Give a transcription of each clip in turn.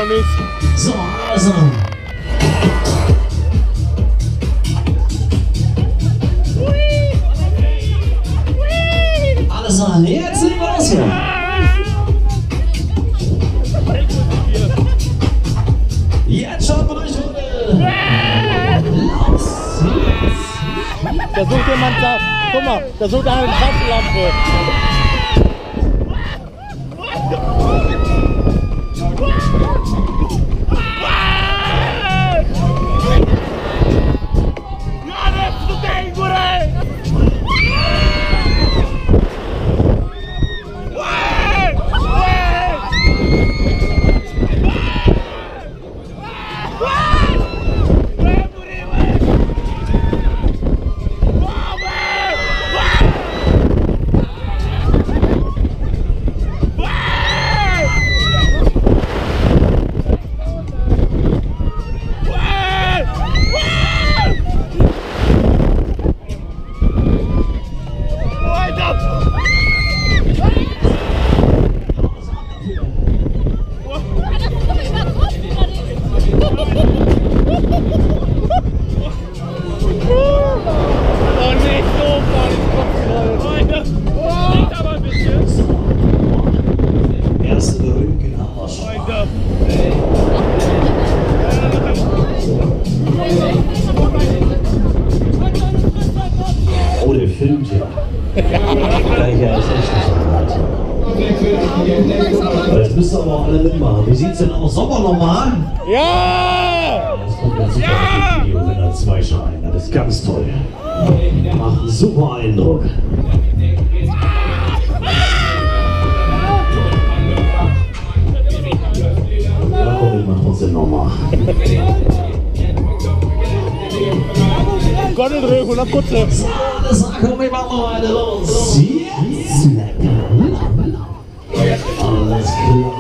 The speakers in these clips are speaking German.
noch nicht. So, also. Alles an, jetzt legen wir los hier. Jetzt schaut mal durch, Runde. Da sucht jemand da. Guck mal, da sucht einer eine Taschenlampe. Oh, der filmt ja. Gleicher ist echt nicht so weit. Jetzt müsst ihr aber auch alle mitmachen. Wie sieht's denn aus? Sommer nochmal? Ja! Das kommt ja super auf die Video, wenn er zwei Scheine. Das ist ganz toll. Macht einen super Eindruck. Ja, komm, ich mach trotzdem nochmal. Gott, dreh 100 Putze. So, das komm, ich mach noch eine los. Jetzt. Alles klar.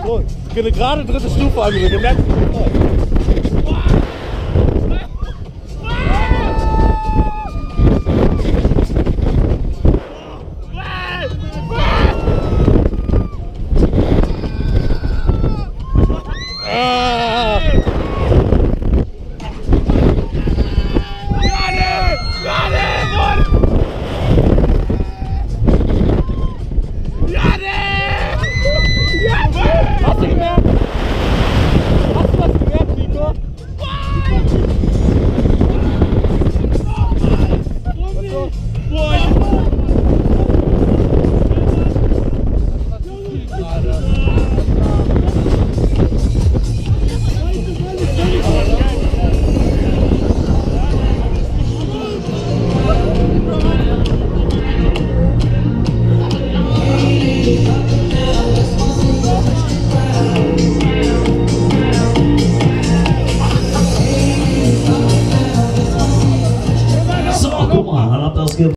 So, eine gerade dritte Stufe angerückt.